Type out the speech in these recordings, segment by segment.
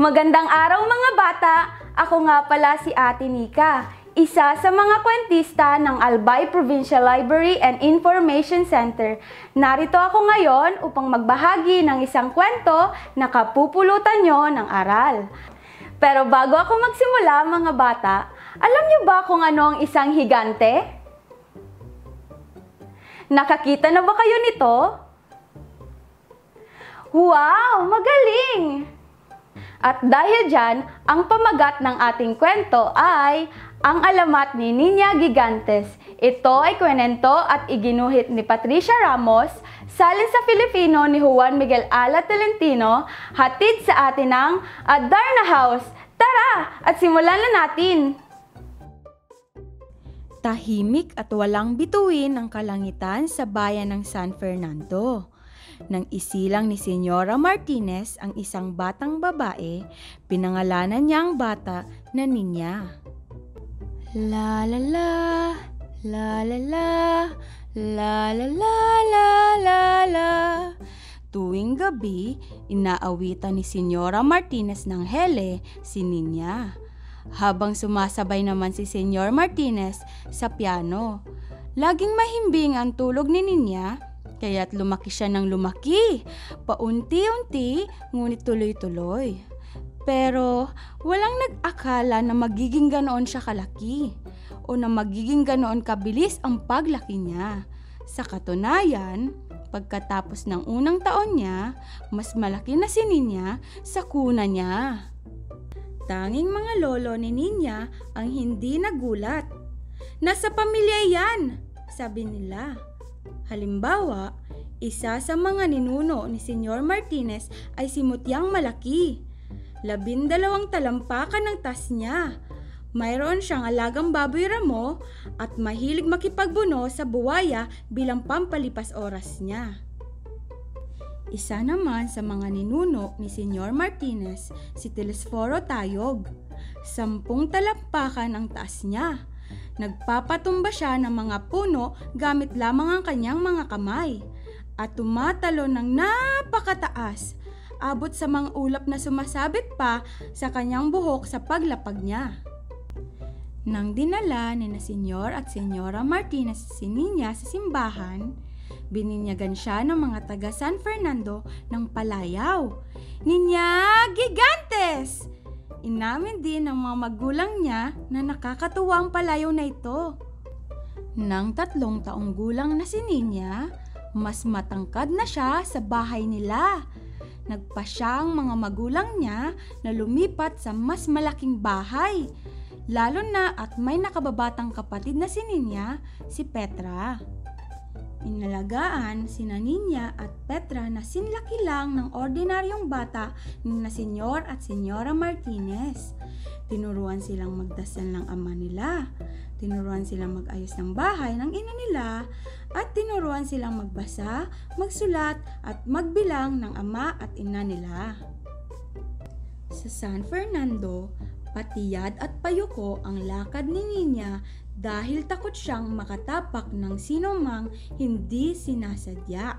Magandang araw mga bata! Ako nga pala si Ate Nika, isa sa mga kwentista ng Albay Provincial Library and Information Center. Narito ako ngayon upang magbahagi ng isang kwento na kapupulutan nyo ng aral. Pero bago ako magsimula mga bata, alam nyo ba kung ano ang isang higante? Nakakita na ba kayo nito? Wow! Magaling! At dahil dyan, ang pamagat ng ating kwento ay Ang Alamat ni Niña Gigantes. Ito ay kwento at iginuhit ni Patricia Ramos, salin sa Filipino ni Juan Miguel Ala Tolentino, hatid sa atin ng Adarna House. Tara! At simulan na natin! Tahimik at walang bituin ang kalangitan sa bayan ng San Fernando. Nang isilang ni Señora Martinez ang isang batang babae, pinangalanan niya ang bata na Niña. La la la, la la la, la la la la la la. Tuwing gabi, inaawitan ni Señora Martinez ng hele si Niña. Habang sumasabay naman si Señor Martinez sa piano, laging mahimbing ang tulog ni Niña. Kaya't lumaki siya ng lumaki, paunti-unti, ngunit tuloy-tuloy. Pero walang nag-akala na magiging ganoon siya kalaki o na magiging ganoon kabilis ang paglaki niya. Sa katunayan, pagkatapos ng unang taon niya, mas malaki na si Niña sa kuna niya. Tanging mga lolo ni Niña ang hindi nagulat. Nasa pamilya yan, sabi nila. Halimbawa, isa sa mga ninuno ni Señor Martinez ay si Mutyang Malaki. 12 talampakan ng tas niya. Mayroon siyang alagang baboy ramo at mahilig makipagbuno sa buwaya bilang pampalipas oras niya. Isa naman sa mga ninuno ni Señor Martinez, si Telesforo Tayog. 10 talampakan ang taas niya. Nagpapatumba siya ng mga puno gamit lamang ang kanyang mga kamay at tumatalo ng napakataas, abot sa mga ulap na sumasabit pa sa kanyang buhok sa paglapag niya. Nang dinala ni na Senyor at Senyora Martinez si Niña sa simbahan, bininyagan siya ng mga taga San Fernando ng palayaw. Niña Gigantes! Inamin din ng mga magulang niya na nakakatuwa ang palayaw na ito. Nang 3 taong gulang na si Niña, mas matangkad na siya sa bahay nila. Nagpasya ang mga magulang niya na lumipat sa mas malaking bahay, lalo na at may nakababatang kapatid na si Niña, si Petra. Inalagaan sina Niña at Petra na sinlaki lang ng ordinaryong bata ni na Senyor at Senyora Martinez. Tinuruan silang magdasal ng ama nila, tinuruan silang mag-ayos ng bahay ng ina nila, at tinuruan silang magbasa, magsulat at magbilang ng ama at ina nila. Sa San Fernando, patiyad at payuko ang lakad ni Niña dahil takot siyang makatapak ng sinumang hindi sinasadya.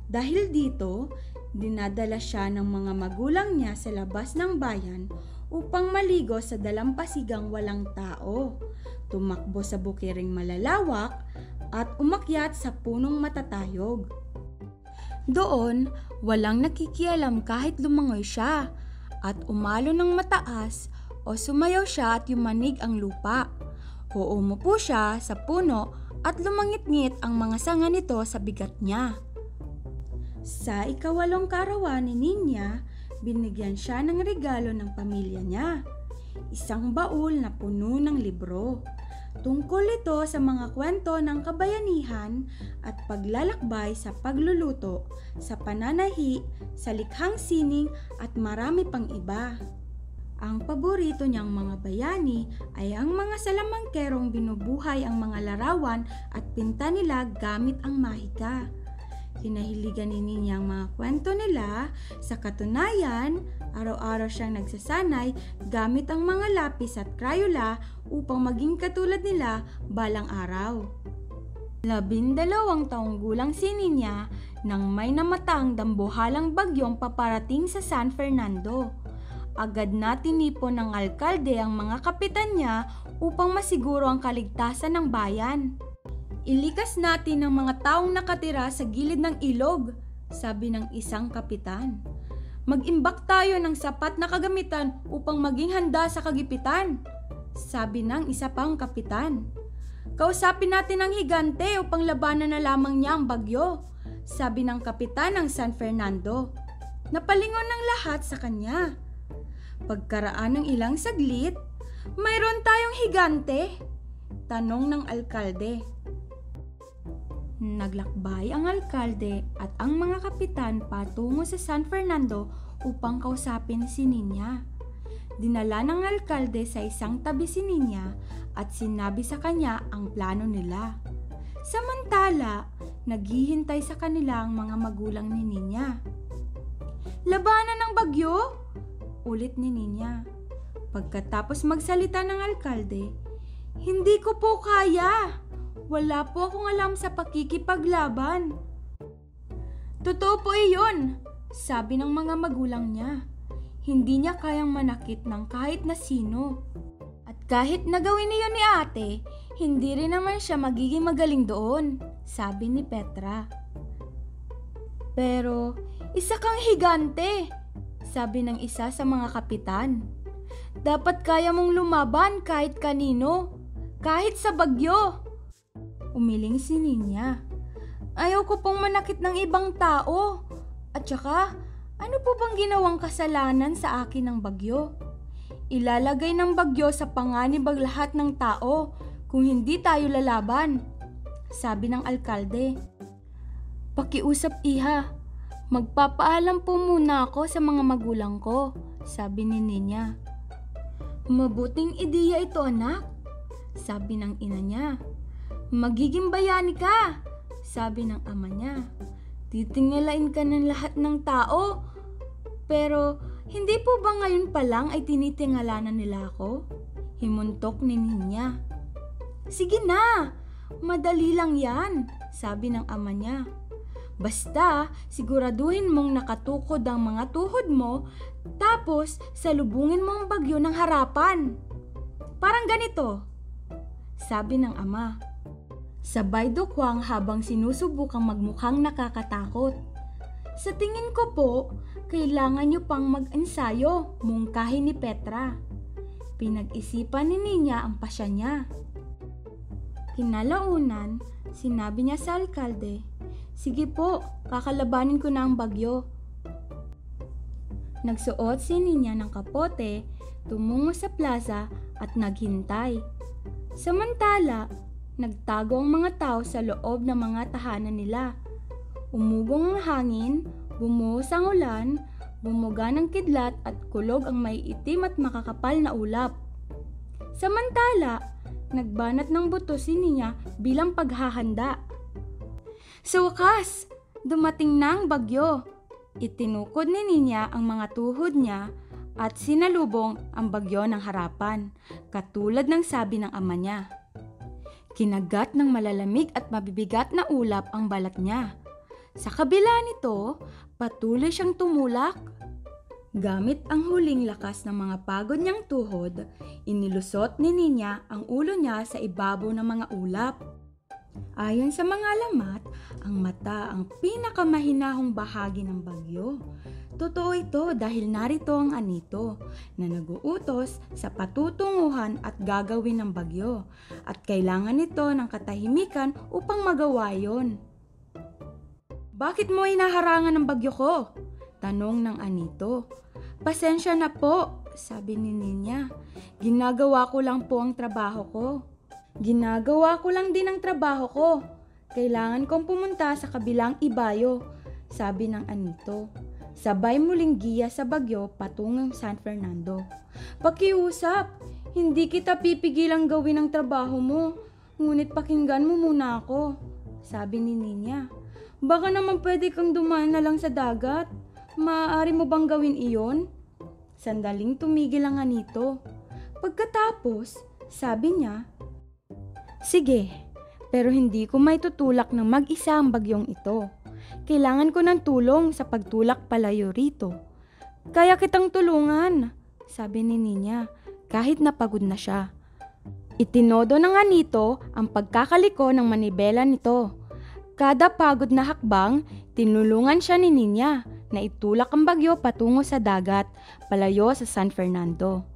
Dahil dito, dinadala siya ng mga magulang niya sa labas ng bayan upang maligo sa dalampasigang walang tao, tumakbo sa bukiring malalawak at umakyat sa punong matatayog. Doon, walang nakikialam kahit lumangoy siya at umalo ng mataas o sumayaw siya at yumanig ang lupa. O umupo siya sa puno at lumangit-ngit ang mga sanga nito sa bigat niya. Sa 8 karawan ni Niña, binigyan siya ng regalo ng pamilya niya. Isang baul na puno ng libro. Tungkol ito sa mga kwento ng kabayanihan at paglalakbay sa pagluluto, sa pananahi, sa likhang sining at marami pang iba. Ang paborito niyang mga bayani ay ang mga salamangkerong binubuhay ang mga larawan at pinta nila gamit ang mahika. Kinahiligan ni Niña ang mga kwento nila. Sa katunayan, araw-araw siyang nagsasanay gamit ang mga lapis at Crayola upang maging katulad nila balang araw. 12 taong gulang si Niña nang may namataang dambuhalang bagyong paparating sa San Fernando. Agad na tinipon ng alkalde ang mga kapitan niya upang masiguro ang kaligtasan ng bayan. Ilikas natin ang mga taong nakatira sa gilid ng ilog, sabi ng isang kapitan. Mag-imbak tayo ng sapat na kagamitan upang maging handa sa kagipitan, sabi ng isa pang kapitan. Kausapin natin ang higante upang labanan na lamang niya ang bagyo, sabi ng kapitan ng San Fernando. Napalingon ng lahat sa kanya. Pagkaraan ng ilang saglit, mayroon tayong higante, tanong ng alkalde. Naglakbay ang alkalde at ang mga kapitan patungo sa San Fernando upang kausapin si Niña. Dinala ng alkalde sa isang tabi si Niña at sinabi sa kanya ang plano nila. Samantala, naghihintay sa kanila ang mga magulang ni Niña. Labanan ng bagyo? Ulit ni Niña. Pagkatapos magsalita ng alkalde, hindi ko po kaya. Wala po akong alam sa pakikipaglaban. Totoo po iyon, sabi ng mga magulang niya. Hindi niya kayang manakit ng kahit na sino. At kahit nagawin niyo ni ate, hindi rin naman siya magiging magaling doon, sabi ni Petra. Pero, isa kang higante, sabi ng isa sa mga kapitan. Dapat kaya mong lumaban kahit kanino, kahit sa bagyo. Umiling si Niña. Ayaw ko pong manakit ng ibang tao. At saka, ano po bang ginawang kasalanan sa akin ng bagyo? Ilalagay ng bagyo sa panganib ang lahat ng tao kung hindi tayo lalaban, sabi ng alkalde. Pakiusap iha, magpapaalam po muna ako sa mga magulang ko, sabi ni Niña. Mabuting ideya ito anak, sabi ng ina niya. Magiging bayani ka, sabi ng ama niya. Titingalain ka ng lahat ng tao. Pero hindi po ba ngayon pa lang ay tinitingalanan nila ako? Himuntok ni Niña. Sige na, madali lang yan, sabi ng ama niya. Basta siguraduhin mong nakatukod ang mga tuhod mo, tapos salubungin mo ang bagyo ng harapan. Parang ganito, sabi ng ama. Sabay dukwang habang sinusubukang magmukhang nakakatakot. Sa tingin ko po, kailangan niyo pang mag-ensayo, mungkahi ni Petra. Pinag-isipan ni Niña ang pasya niya. Kinalaunan, sinabi niya sa alkalde, sige po, kakalabanin ko na ang bagyo. Nagsuot si Niña ng kapote, tumungo sa plaza at naghintay. Samantala, nagtago ang mga tao sa loob ng mga tahanan nila. Umugong ang hangin, bumuhos ang ulan, bumuga ng kidlat at kulog ang may itim at makakapal na ulap. Samantala, nagbanat ng buto si Niña bilang paghahanda. Sa wakas, dumating na ang bagyo. Itinukod ni Niña ang mga tuhod niya at sinalubong ang bagyo ng harapan, katulad ng sabi ng ama niya. Kinagat ng malalamig at mabibigat na ulap ang balat niya. Sa kabila nito, patuloy siyang tumulak. Gamit ang huling lakas ng mga pagod niyang tuhod, inilusot ni Niña ang ulo niya sa ibabaw ng mga ulap. Ayon sa mga alamat, ang mata ang pinakamahinahong bahagi ng bagyo. Totoo ito dahil narito ang anito na naguutos sa patutunguhan at gagawin ng bagyo at kailangan nito ng katahimikan upang magawa yon. Bakit mo hinaharangan ng bagyo ko? Tanong ng anito. Pasensya na po, sabi ni Niña. Ginagawa ko lang po ang trabaho ko. Ginagawa ko lang din ang trabaho ko. Kailangan kong pumunta sa kabilang ibayo, sabi ng anito. Sabay muling giya sa bagyo patungong San Fernando. Pakiusap, hindi kita pipigilang gawin ang trabaho mo, ngunit pakinggan mo muna ako, sabi ni Niña. Baka naman pwede kang dumaan na lang sa dagat. Maaari mo bang gawin iyon? Sandaling tumigil ang anito. Pagkatapos, sabi niya, sige, pero hindi ko may tutulak ng mag-isa ang bagyong ito. Kailangan ko ng tulong sa pagtulak palayo rito. Kaya kitang tulungan, sabi ni Ninya, kahit napagod na siya. Itinodo na nga nito ang pagkakaliko ng manibela nito. Kada pagod na hakbang, tinulungan siya ni Ninya na itulak ang bagyo patungo sa dagat, palayo sa San Fernando.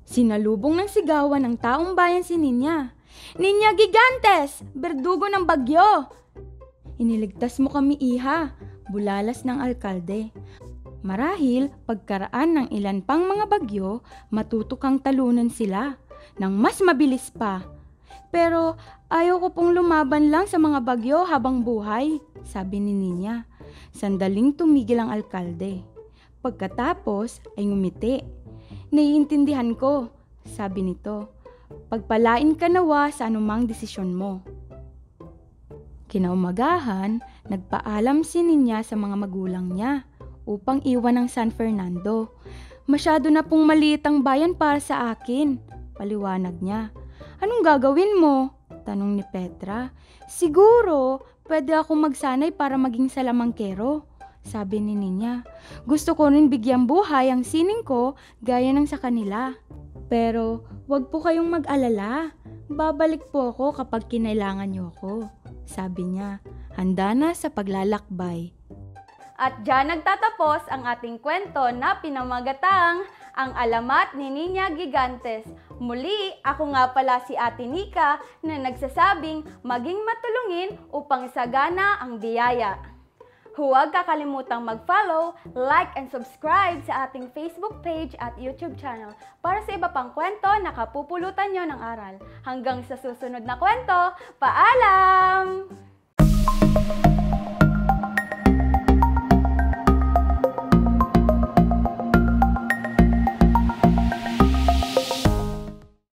Sinalubong ng sigawan ng taong bayan si Ninya. Ninya Gigantes! Berdugo ng bagyo! Iniligtas mo kami, iha, bulalas ng alkalde. Marahil, pagkaraan ng ilan pang mga bagyo, matutukang talunan sila nang mas mabilis pa. Pero ayaw ko pong lumaban lang sa mga bagyo habang buhay, sabi ni Ninya. Sandaling tumigil ang alkalde. Pagkatapos ay ngumiti. Naiintindihan ko, sabi nito. Pagpalain ka nawa sa anumang desisyon mo. Kinaumagahan, nagpaalam si Ninya sa mga magulang niya upang iwan ang San Fernando. Masyado na pong maliit ang bayan para sa akin, paliwanag niya. Anong gagawin mo? Tanong ni Petra. Siguro, pwede akong magsanay para maging salamangkero, sabi ni Ninya. Gusto ko rin bigyang buhay ang sining ko gaya ng sa kanila. Pero, wag po kayong mag-alala. Babalik po ako kapag kinailangan niyo ako, sabi niya. Handa na sa paglalakbay. At dyan nagtatapos ang ating kwento na pinamagatang Ang Alamat ni Ninya Gigantes. Muli, ako nga pala si Ate Nika na nagsasabing maging matulungin upang isagana ang biyaya. Huwag kakalimutang mag-follow, like, and subscribe sa ating Facebook page at YouTube channel para sa iba pang kwento na kapupulutan nyo ng aral. Hanggang sa susunod na kwento, paalam!